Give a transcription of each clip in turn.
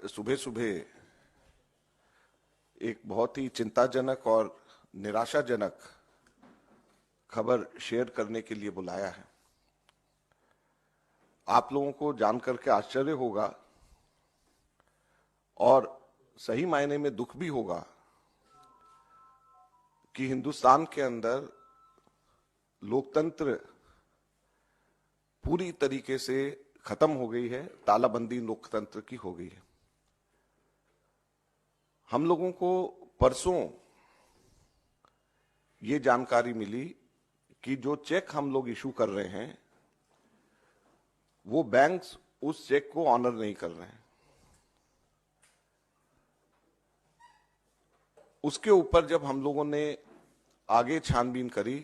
सुबह सुबह एक बहुत ही चिंताजनक और निराशाजनक खबर शेयर करने के लिए बुलाया है। आप लोगों को जानकर के आश्चर्य होगा और सही मायने में दुख भी होगा कि हिंदुस्तान के अंदर लोकतंत्र पूरी तरीके से खत्म हो गई है, तालाबंदी लोकतंत्र की हो गई है। हम लोगों को परसों ये जानकारी मिली कि जो चेक हम लोग इशू कर रहे हैं वो बैंक्स उस चेक को ऑनर नहीं कर रहे हैं। उसके ऊपर जब हम लोगों ने आगे छानबीन करी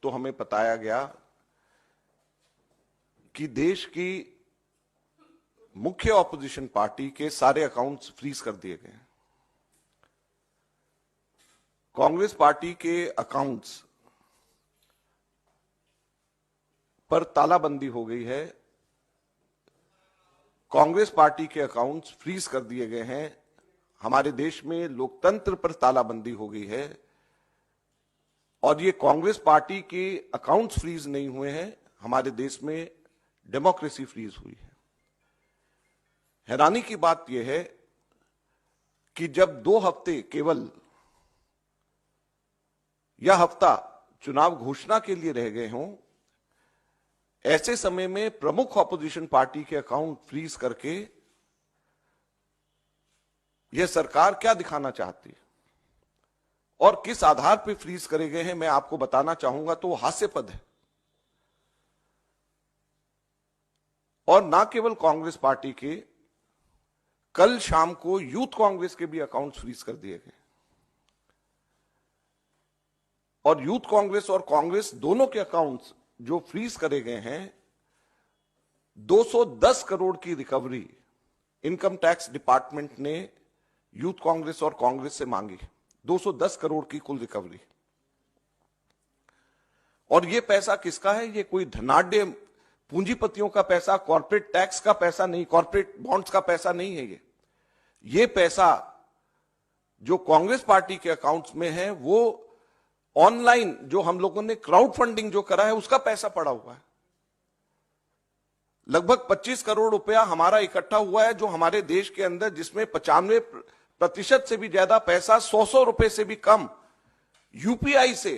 तो हमें बताया गया कि देश की मुख्य ऑपोजिशन पार्टी के सारे अकाउंट्स फ्रीज कर दिए गए हैं। कांग्रेस पार्टी के अकाउंट्स पर तालाबंदी हो गई है। कांग्रेस पार्टी के अकाउंट्स फ्रीज कर दिए गए हैं। हमारे देश में लोकतंत्र पर तालाबंदी हो गई है और ये कांग्रेस पार्टी के अकाउंट्स फ्रीज नहीं हुए हैं, हमारे देश में डेमोक्रेसी फ्रीज हुई है। हैरानी की बात यह है कि जब 2 हफ्ते केवल यह हफ्ता चुनाव घोषणा के लिए रह गए हों, ऐसे समय में प्रमुख ऑपोजिशन पार्टी के अकाउंट फ्रीज करके यह सरकार क्या दिखाना चाहती है और किस आधार पर फ्रीज करे गए हैं, मैं आपको बताना चाहूंगा तो वो हास्यास्पद है। और ना केवल कांग्रेस पार्टी के, कल शाम को यूथ कांग्रेस के भी अकाउंट फ्रीज कर दिए गए और यूथ कांग्रेस और कांग्रेस दोनों के अकाउंट्स जो फ्रीज करे गए हैं, 210 करोड़ की रिकवरी इनकम टैक्स डिपार्टमेंट ने यूथ कांग्रेस और कांग्रेस से मांगी। 210 करोड़ की कुल रिकवरी। और यह पैसा किसका है? यह कोई धनाढ्य पूंजीपतियों का पैसा, कॉर्पोरेट टैक्स का पैसा नहीं, कॉर्पोरेट बॉन्ड्स का पैसा नहीं है। ये पैसा जो कांग्रेस पार्टी के अकाउंट्स में है वो ऑनलाइन जो हम लोगों ने क्राउड फंडिंग जो करा है उसका पैसा पड़ा हुआ है। लगभग 25 करोड़ रुपया हमारा इकट्ठा हुआ है, जो हमारे देश के अंदर, जिसमें 95% से भी ज्यादा पैसा 100 रुपए से भी कम यूपीआई से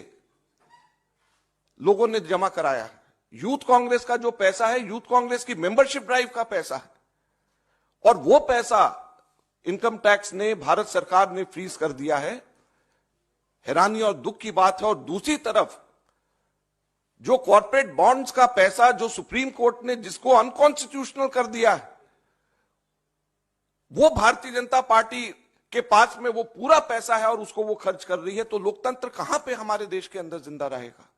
लोगों ने जमा कराया है। यूथ कांग्रेस का जो पैसा है, यूथ कांग्रेस की मेंबरशिप ड्राइव का पैसा है और वो पैसा इनकम टैक्स ने, भारत सरकार ने फ्रीज कर दिया है। हैरानी और दुख की बात है। और दूसरी तरफ जो कॉर्पोरेट बॉन्ड्स का पैसा, जो सुप्रीम कोर्ट ने जिसको अनकॉन्स्टिट्यूशनल कर दिया है, वो भारतीय जनता पार्टी के पास में वो पूरा पैसा है और उसको वो खर्च कर रही है। तो लोकतंत्र कहां पे हमारे देश के अंदर जिंदा रहेगा?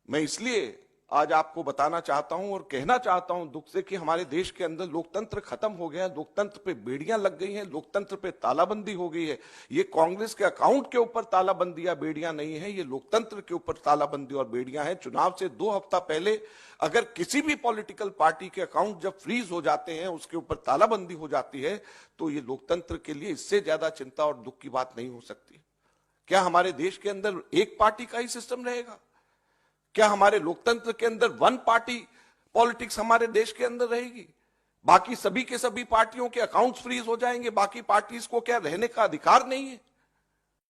मैं इसलिए आज आपको बताना चाहता हूं और कहना चाहता हूं दुख से कि हमारे देश के अंदर लोकतंत्र खत्म हो गया है। लोकतंत्र पे बेड़ियां लग गई हैं, लोकतंत्र पे तालाबंदी हो गई है। ये कांग्रेस के अकाउंट के ऊपर तालाबंदी या बेड़ियां नहीं है, ये लोकतंत्र के ऊपर तालाबंदी और बेड़ियां हैं। चुनाव से 2 हफ्ता पहले अगर किसी भी पॉलिटिकल पार्टी के अकाउंट जब फ्रीज हो जाते हैं, उसके ऊपर तालाबंदी हो जाती है, तो ये लोकतंत्र के लिए इससे ज्यादा चिंता और दुख की बात नहीं हो सकती। क्या हमारे देश के अंदर एक पार्टी का ही सिस्टम रहेगा? क्या हमारे लोकतंत्र के अंदर वन पार्टी पॉलिटिक्स हमारे देश के अंदर रहेगी? बाकी सभी के सभी पार्टियों के अकाउंट्स फ्रीज हो जाएंगे? बाकी पार्टीज को क्या रहने का अधिकार नहीं है?